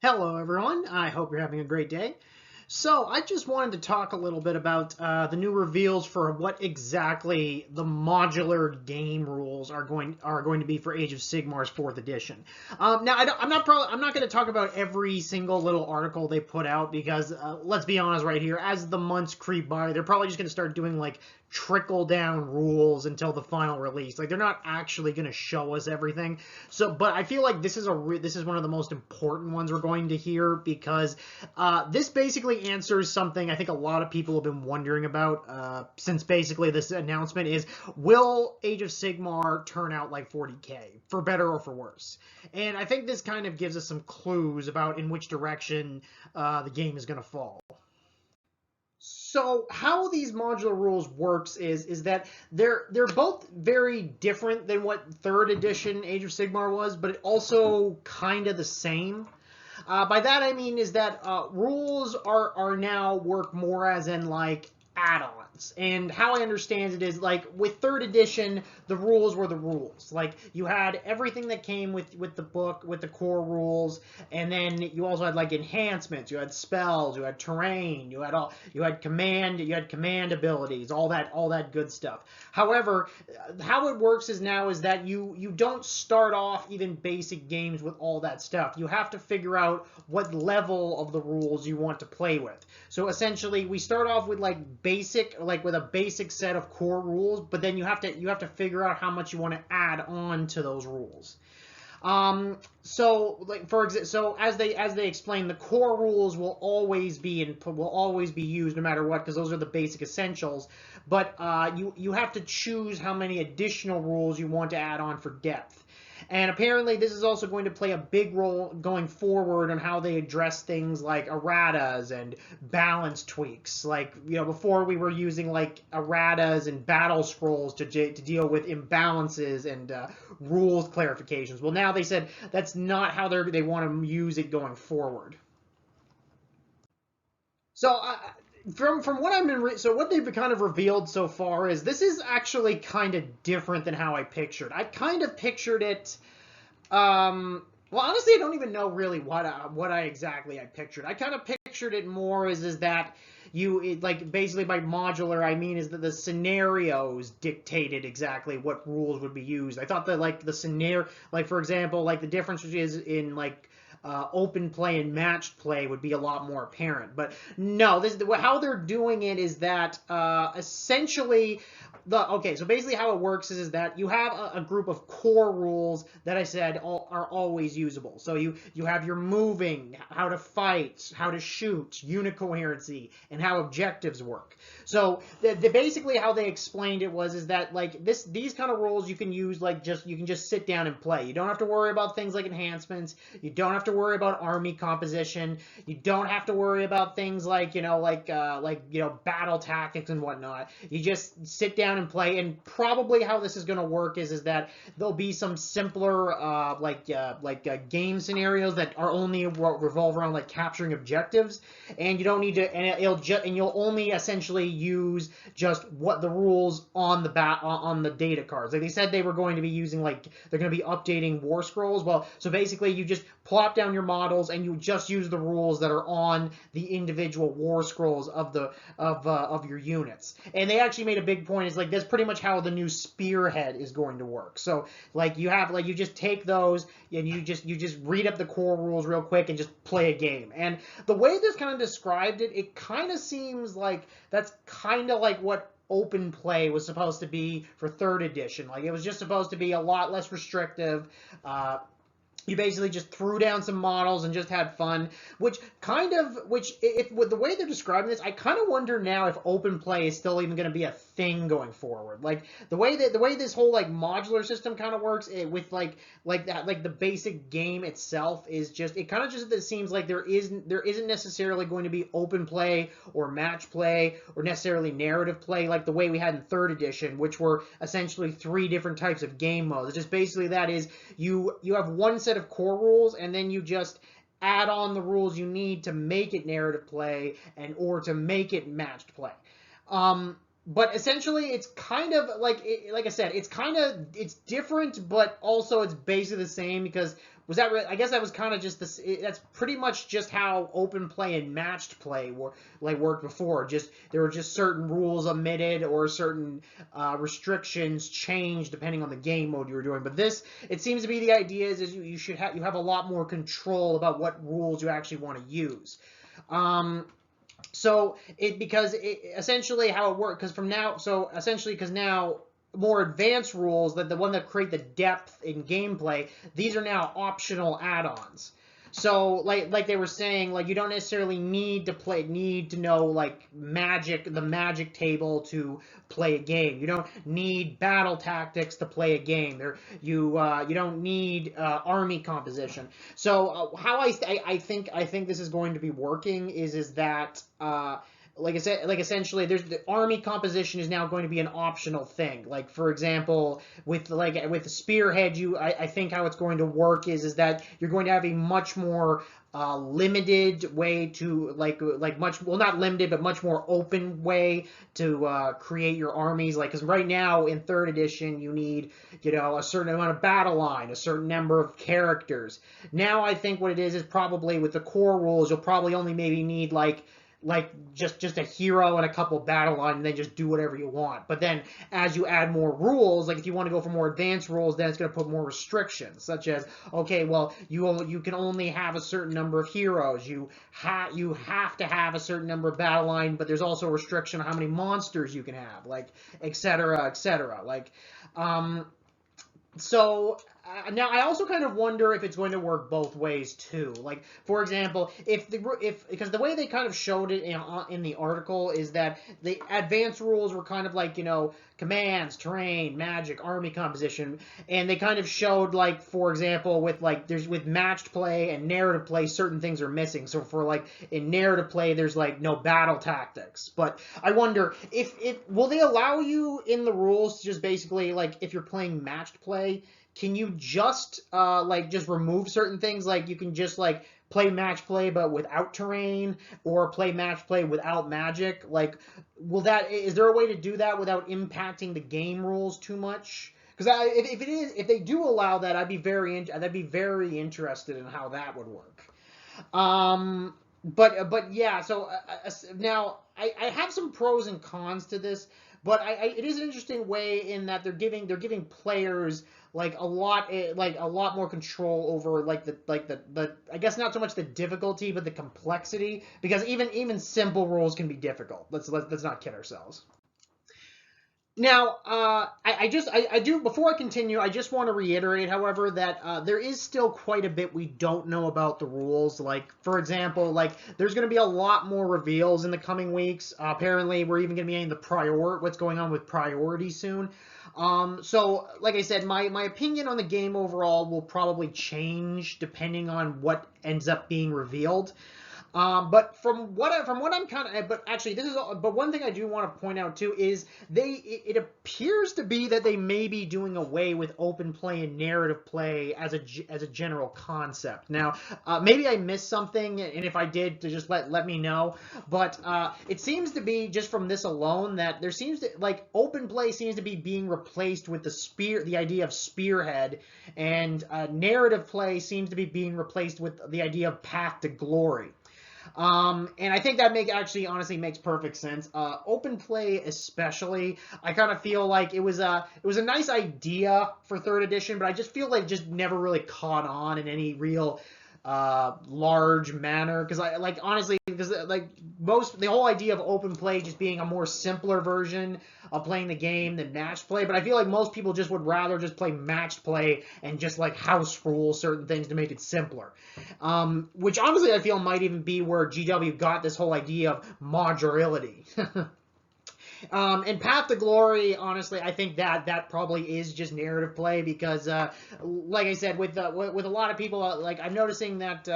Hello everyone, I hope you're having a great day. So I just wanted to talk a little bit about the new reveals for what exactly the modular game rules are going to be for Age of Sigmar's 4th edition. Now I'm not going to talk about every single little article they put out because let's be honest right here, as the months creep by, they're probably just going to start doing like trickle down rules until the final release. Like they're not actually going to show us everything. So, but I feel like this is one of the most important ones we're going to hear because this basically answers something I think a lot of people have been wondering about since basically this announcement is, will Age of Sigmar turn out like 40K, for better or for worse? And I think this kind of gives us some clues about in which direction the game is going to fall. So how these modular rules works is that they're both very different than what 3rd edition Age of Sigmar was, but also kind of the same. By that I mean is that rules are now work more as in like add-ons. And how I understand it is like with 3rd edition, the rules were the rules. Like you had everything that came with the book, with the core rules, and then you also had like enhancements, you had spells, you had terrain, you had command abilities, all that good stuff. However, how it works is that you don't start off even basic games with all that stuff. You have to figure out what level of the rules you want to play with. So essentially, we start off with like with a basic set of core rules, but then you have to figure out how much you want to add on to those rules. So like for example, so as they explain, the core rules will always be used no matter what, because those are the basic essentials. But you have to choose how many additional rules you want to add on for depth. And apparently this is also going to play a big role going forward on how they address things like erratas and balance tweaks. Like, you know, before we were using like erratas and battle scrolls to deal with imbalances and rules clarifications. Well, now they said that's not how they want to use it going forward. So from what I've been so what they've kind of revealed so far is this is actually kind of different than how I pictured. I kind of pictured it. Well, honestly, I don't even know really what I exactly I pictured. I kind of pictured it more as that like basically by modular I mean is that the scenarios dictated exactly what rules would be used. I thought that like the scenario, like for example, like the difference is in like open play and matched play would be a lot more apparent. But no, how they're doing it is that essentially so basically how it works is that you have a group of core rules that I said are always usable. So you have your moving, how to fight, how to shoot, unit coherency, and how objectives work. So basically how they explained it is that like these kind of rules you can use you can just sit down and play. You don't have to worry about things like enhancements. You don't have to worry about army composition. You don't have to worry about things like battle tactics and whatnot. You just sit down and play. And probably how this is going to work is that there'll be some simpler game scenarios that are only revolve around like capturing objectives, and you don't need to, and you'll only essentially use just what the rules on the data cards. Like they said they were going to be using they're going to be updating war scrolls. Well, so basically you just plop down your models and you just use the rules that are on the individual war scrolls of your units. And they actually made a big point is like that's pretty much how the new spearhead is going to work. So like you just take those and you just read up the core rules real quick and just play a game. And the way this kind of described it, it kind of seems like that's kind of like what open play was supposed to be for 3rd edition. Like it was just supposed to be a lot less restrictive. You basically just threw down some models and just had fun, if with the way they're describing this, I kind of wonder now if open play is still even going to be a thing going forward. Like the way this whole like modular system kind of works with like the basic game itself is just, it kind of just, it seems like there isn't necessarily going to be open play or match play or necessarily narrative play like the way we had in 3rd edition, which were essentially 3 different types of game modes. It's just basically that is you have one set of core rules and then you just add on the rules you need to make it narrative play or to make it matched play. But essentially, it's kind of like I said, it's different, but also it's basically the same because Was that I guess that was kind of just this. That's pretty much just how open play and matched play worked before. Just there were just certain rules omitted or certain restrictions changed depending on the game mode you were doing. But this, it seems to be the idea is you have a lot more control about what rules you actually want to use. So essentially how it works, because now more advanced rules, that the one that create the depth in gameplay, these are now optional add-ons. So like they were saying, like you don't necessarily need to know like the magic table to play a game. You don't need battle tactics to play a game. You don't need army composition. So how I think this is going to be working is that like I said, like essentially, the army composition is now going to be an optional thing. Like for example, with the spearhead, I think how it's going to work is that you're going to have a much more limited way to not limited, but much more open way to create your armies. Like, because right now in 3rd edition you need a certain amount of battle line, a certain number of characters. Now I think what it is probably with the core rules you'll probably only maybe need like just a hero and a couple battle line, and then just do whatever you want. But then as you add more rules, like if you want to go for more advanced rules, then it's going to put more restrictions, such as, okay, well, you can only have a certain number of heroes. You have to have a certain number of battle line, but there's also a restriction on how many monsters you can have, like et cetera, et cetera. Like, so now I also kind of wonder if it's going to work both ways too. Like, for example, because the way they kind of showed it in the article is that the advanced rules were kind of like commands, terrain, magic, army composition, and they kind of showed like, for example, with matched play and narrative play, certain things are missing. So for like in narrative play, there's like no battle tactics. But I wonder if will they allow you in the rules to just basically like if you're playing matched play, can you just just remove certain things? Like you can just like play match play but without terrain, or play match play without magic. Like, is there a way to do that without impacting the game rules too much? Because if they do allow that, I'd be very interested in how that would work. But yeah. So now I have some pros and cons to this, but it is an interesting way in that they're giving players like a lot more control over the I guess not so much the difficulty but the complexity, because even simple rules can be difficult. Let's not kid ourselves. Now, I do, before I continue, I just want to reiterate, however, that there is still quite a bit we don't know about the rules. Like, for example, like, there's going to be a lot more reveals in the coming weeks. Apparently, we're even going to be getting what's going on with priority soon. So, like I said, my opinion on the game overall will probably change depending on what ends up being revealed. But from what I'm kind of, but actually but one thing I do want to point out too is it appears to be that they may be doing away with open play and narrative play as a general concept. Now, maybe I missed something, and if I did, to just let me know. But it seems to be, just from this alone, that there seems to, like, open play seems to be being replaced with the idea of spearhead, and narrative play seems to be being replaced with the idea of path to glory. And I think that honestly makes perfect sense. Open play especially, I kind of feel like it was a nice idea for 3rd edition, but I just feel like it just never really caught on in any real large manner, because the whole idea of open play just being a more simpler version of playing the game than matched play. But I feel like most people just would rather just play matched play and just like house rule certain things to make it simpler, which honestly I feel might even be where GW got this whole idea of modularity. And Path to Glory, honestly, I think that probably is just narrative play, because, like I said, with a lot of people, like, I'm noticing that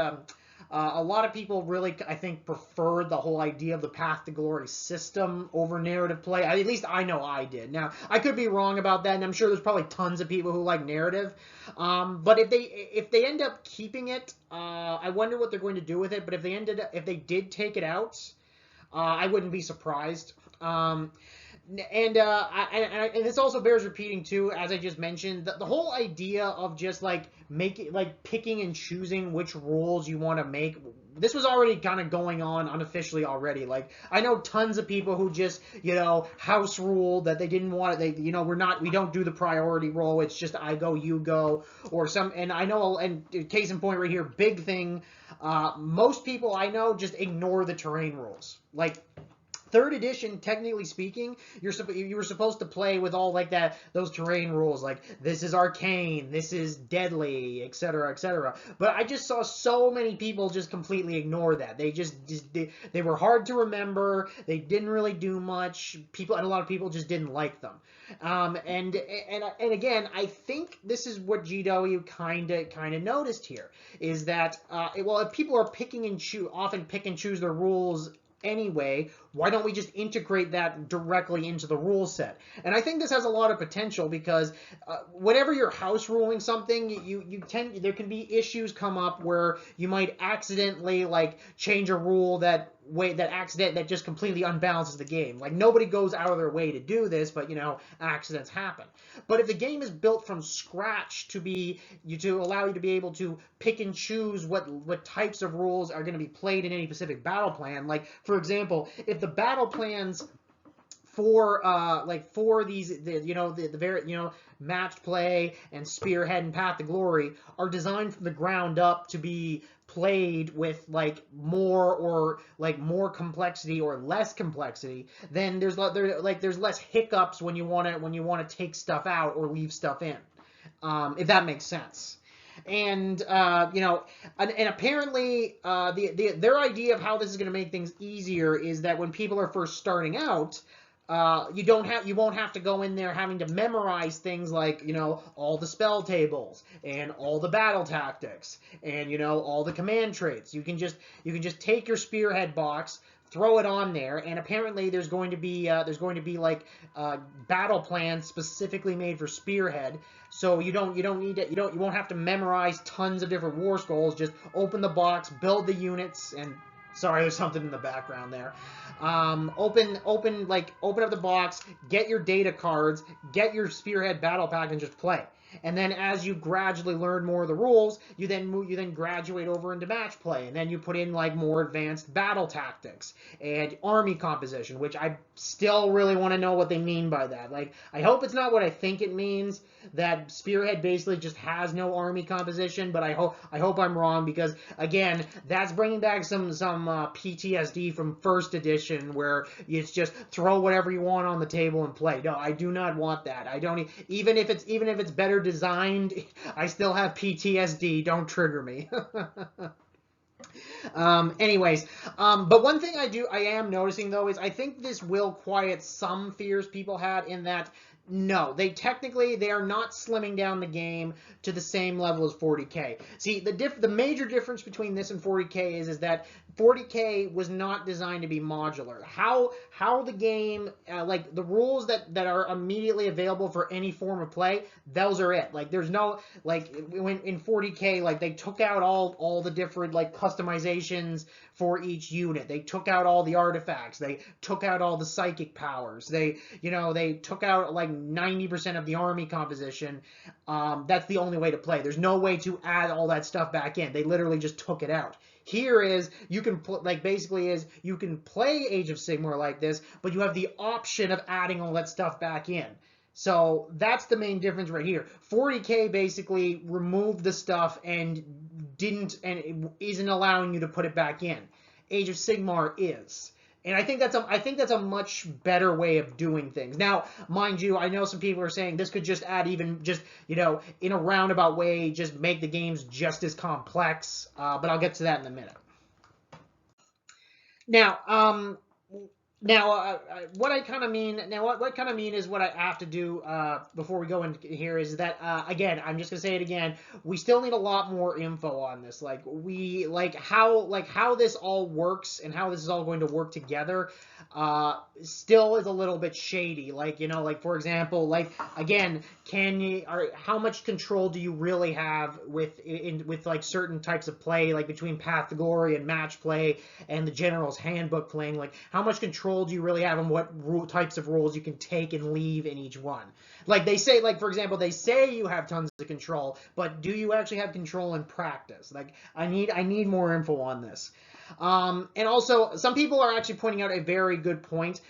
a lot of people really, I think, prefer the whole idea of the Path to Glory system over narrative play. At least I know I did. Now, I could be wrong about that, and I'm sure there's probably tons of people who like narrative. But if they end up keeping it, I wonder what they're going to do with it. But if they did take it out, I wouldn't be surprised. And this also bears repeating too, as I just mentioned, the whole idea of just like picking and choosing which rules you want to make. This was already kind of going on unofficially already. Like, I know tons of people who just, house rule that they didn't want it. We don't do the priority roll. It's just I go, you go, or some. And I know, and case in point right here, big thing. Most people I know just ignore the terrain rules. Like, third edition, technically speaking, you were supposed to play with all those terrain rules, like this is arcane, this is deadly, etc., etc. But I just saw so many people just completely ignore that. They were hard to remember. They didn't really do much. And a lot of people just didn't like them. And again, I think this is what GW kind of noticed here, is that if people are often pick and choose their rules anyway, why don't we just integrate that directly into the rule set? And I think this has a lot of potential, because whenever you're house ruling something, there can be issues come up where you might accidentally change a rule that just completely unbalances the game. Like, nobody goes out of their way to do this, but accidents happen. But if the game is built from scratch to allow you to be able to pick and choose what types of rules are going to be played in any specific battle plan, like, for example, if the battle plans for matched play and spearhead and path to glory are designed from the ground up to be played with more complexity or less complexity, then there's less hiccups when you want to take stuff out or leave stuff in, if that makes sense. And apparently their idea of how this is going to make things easier is that when people are first starting out, you won't have to go in there having to memorize things like, all the spell tables and all the battle tactics and, all the command traits. You can just take your spearhead box, throw it on there, and apparently there's going to be battle plans specifically made for spearhead. So you won't have to memorize tons of different war scrolls. Just open the box, build the units, and sorry, there's something in the background there. Open up the box, get your data cards, get your spearhead battle pack, and just play. And then as you gradually learn more of the rules, you then graduate over into match play, and then you put in more advanced battle tactics and army composition, which I still really want to know what they mean by that. I hope it's not what I think it means, that spearhead basically just has no army composition, but I hope I'm wrong, because again, that's bringing back some PTSD from first edition, where it's just throw whatever you want on the table and play. No, I do not want that. I don't even if it's better designed, I still have PTSD. Don't trigger me. But one thing I am noticing, though, is I think this will quiet some fears people had, in that no, they are not slimming down the game to the same level as 40K. See, the major difference between this and 40K is that 40K was not designed to be modular. How the game, the rules that are immediately available for any form of play, those are it. There's no, when in 40K, they took out all the different, customizations for each unit. They took out all the artifacts. They took out all the psychic powers. They took out, 90% of the army composition. That's the only way to play. There's no way to add all that stuff back in. They literally just took it out. Here is, you can you can play Age of Sigmar like this, but you have the option of adding all that stuff back in. So that's the main difference right here. 40K basically removed the stuff and isn't allowing you to put it back in. Age of Sigmar is. And I think that's a much better way of doing things. Now, mind you, I know some people are saying this could just add in a roundabout way, just make the games just as complex. But I'll get to that in a minute. Now, what I kind of mean is what I have to do before we go in here is that again, I'm just gonna say it again. We still need a lot more info on this. How this all works and how this is all going to work together. still is a little bit shady. Like, like for example, like again, how much control do you really have with like certain types of play, like between Path to Glory and match play and the General's Handbook playing? Like, how much control do you really have on what types of rules you can take and leave in each one? Like they say, like for example, they say you have tons of control, but do you actually have control in practice? Like, I need more info on this. And also, some people are actually pointing out a very good point.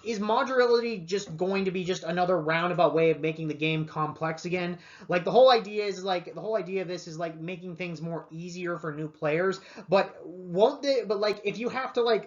Is modularity just going to be just another roundabout way of making the game complex again? Like the whole idea of this is like making things more easier for new players. But won't they? But like if you have to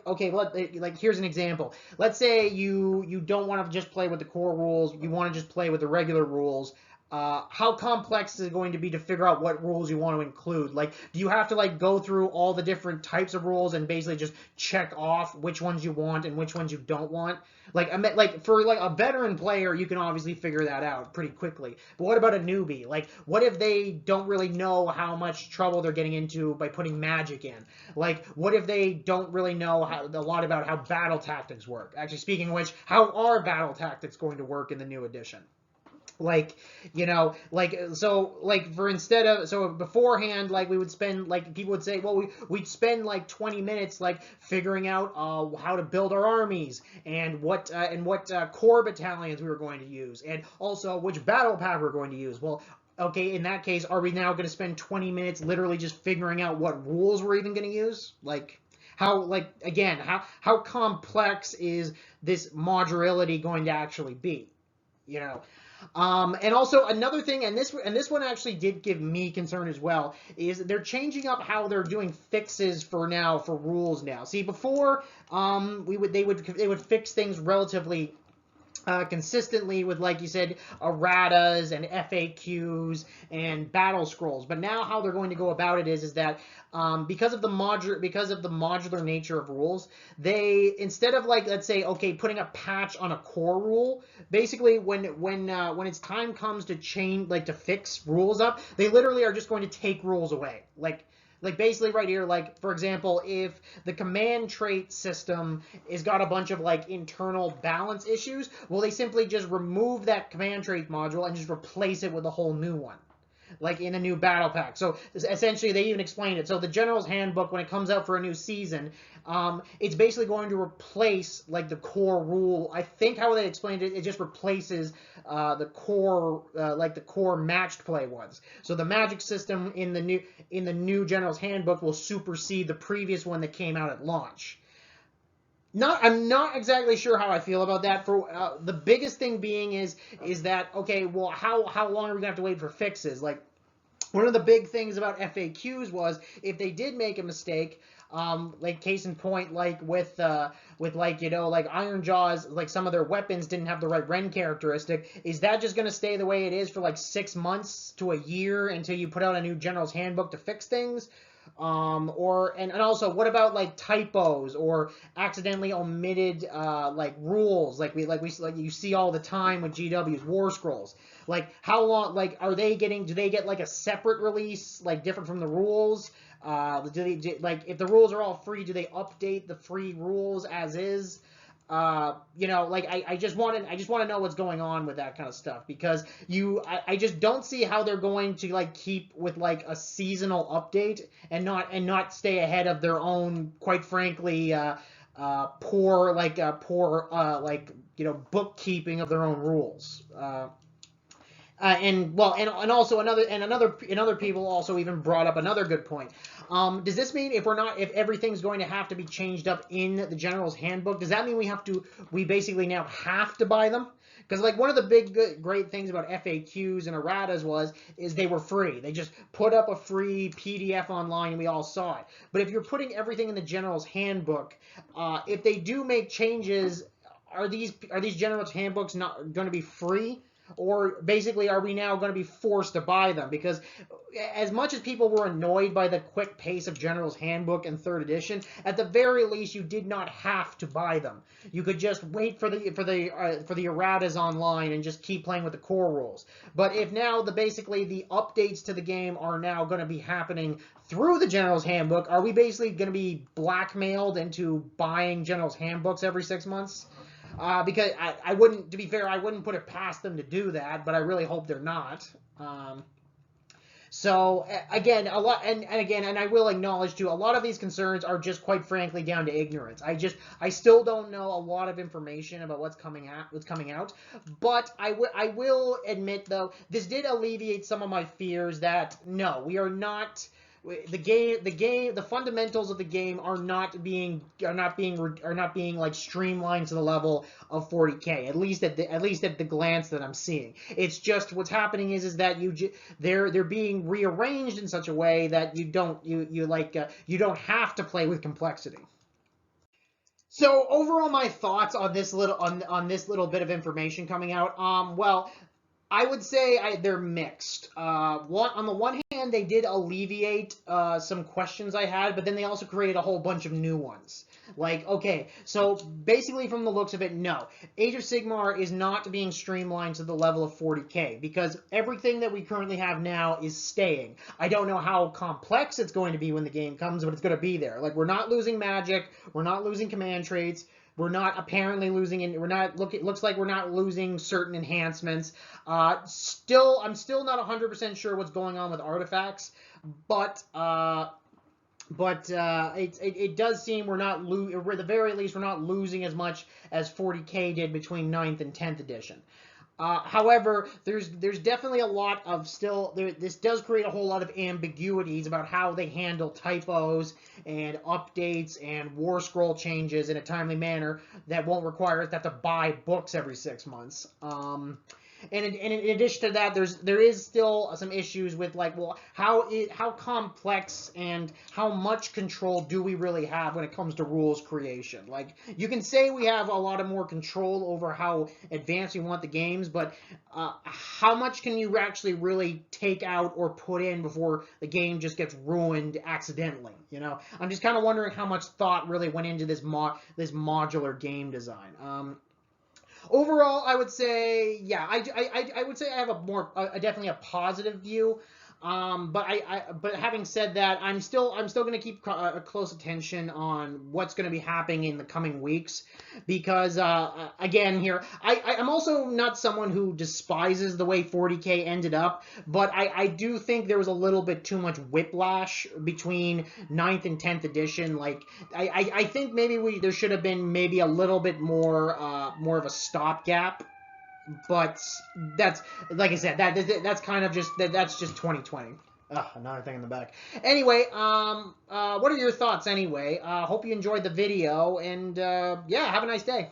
here's an example. Let's say you don't want to just play with the core rules. You want to just play with the regular rules. How complex is it going to be to figure out what rules you want to include? Like, do you have to like go through all the different types of rules and basically just check off which ones you want and which ones you don't want? Like for like a veteran player, you can obviously figure that out pretty quickly. But what about a newbie? Like, what if they don't really know how much trouble they're getting into by putting magic in? Like, what if they don't really know a lot about how battle tactics work? Actually, speaking of which, how are battle tactics going to work in the new edition? Like, so beforehand, like we would spend, like people would say, well, we'd spend like 20 minutes like figuring out how to build our armies and what core battalions we were going to use, and also which battle pack we're going to use. Well, okay, in that case, are we now going to spend 20 minutes literally just figuring out what rules we're even going to use? Like, how complex is this modularity going to actually be? And also another thing, and this one actually did give me concern as well, is they're changing up how they're doing fixes for rules now. See, before they would fix things relatively consistently with, like you said, erratas and FAQs and battle scrolls. But now how they're going to go about it is that because of the modular nature of rules, they, instead of like, let's say, okay, putting a patch on a core rule, basically when its time comes to change, like to fix rules up, they literally are just going to take rules away. Like basically right here, like for example, if the command trait system has got a bunch of like internal balance issues, well, they simply just remove that command trait module and just replace it with a whole new one, like in a new battle pack. So essentially, they even explained it. So the General's Handbook, when it comes out for a new season, it's basically going to replace like the core rule. I think how they explained it, it just replaces the core matched play ones. So the magic system in the new General's Handbook will supersede the previous one that came out at launch. I'm not exactly sure how I feel about that. For the biggest thing being is that, okay, well, how long are we gonna have to wait for fixes? Like, one of the big things about FAQs was if they did make a mistake, like case in point, like with like Iron Jaws, like some of their weapons didn't have the right Ren characteristic. Is that just gonna stay the way it is for like 6 months to a year until you put out a new General's Handbook to fix things? And also, what about like typos or accidentally omitted like rules, like you see all the time with GW's War Scrolls? Like, how long, like, do they get like a separate release, like different from the rules? Like, if the rules are all free, do they update the free rules as is? Like I just want to know what's going on with that kind of stuff, because I just don't see how they're going to like keep with like a seasonal update and not stay ahead of their own, quite frankly, poor bookkeeping of their own rules. And other people also even brought up another good point. Does this mean if everything's going to have to be changed up in the General's Handbook, does that mean we basically now have to buy them? Because like one of the great things about FAQs and erratas is they were free. They just put up a free PDF online and we all saw it. But if you're putting everything in the General's Handbook, if they do make changes, are these General's Handbooks not going to be free? Or basically, are we now going to be forced to buy them? Because as much as people were annoyed by the quick pace of General's Handbook and 3rd edition, at the very least, you did not have to buy them. You could just wait for the erratas online and just keep playing with the core rules. But if now basically the updates to the game are now going to be happening through the General's Handbook, are we basically going to be blackmailed into buying General's Handbooks every 6 months? Because I wouldn't, to be fair, I wouldn't put it past them to do that, but I really hope they're not. So again, a lot, and again, and I will acknowledge too, a lot of these concerns are just quite frankly down to ignorance. I still don't know a lot of information about what's coming out. But I will admit though, this did alleviate some of my fears that no, we are not. The fundamentals of the game are not being like streamlined to the level of 40K. At least at the glance that I'm seeing, it's just what's happening is that they're being rearranged in such a way that you don't have to play with complexity. So overall, my thoughts on this little bit of information coming out. Well, I would say they're mixed. On the one hand, they did alleviate some questions I had, but then they also created a whole bunch of new ones. Like, okay, so basically from the looks of it, no. Age of Sigmar is not being streamlined to the level of 40K, because everything that we currently have now is staying. I don't know how complex it's going to be when the game comes, but it's going to be there. Like, we're not losing magic, we're not losing command traits, we're not apparently losing, and it looks like we're not losing certain enhancements. I'm still not 100% sure what's going on with artifacts, but it does seem we're not at the very least we're not losing as much as 40K did between 9th and 10th edition. However, there's definitely a lot of this does create a whole lot of ambiguities about how they handle typos and updates and war scroll changes in a timely manner that won't require us to have to buy books every 6 months. And in addition to that, there is still some issues with, like, well, how complex and how much control do we really have when it comes to rules creation? Like, you can say we have a lot of more control over how advanced we want the games, but how much can you actually really take out or put in before the game just gets ruined accidentally? You know, I'm just kind of wondering how much thought really went into this modular game design. Overall, I would say, yeah, I would say I have definitely a positive view. But having said that, I'm still going to keep a close attention on what's going to be happening in the coming weeks, because again, here I'm also not someone who despises the way 40K ended up, but I do think there was a little bit too much whiplash between 9th and 10th edition. Like, I think maybe there should have been maybe a little bit more of a stopgap. But that's, like I said, that's kind of just that's just 2020. Ugh, another thing in the back. Anyway, what are your thoughts anyway? Hope you enjoyed the video, and yeah, have a nice day.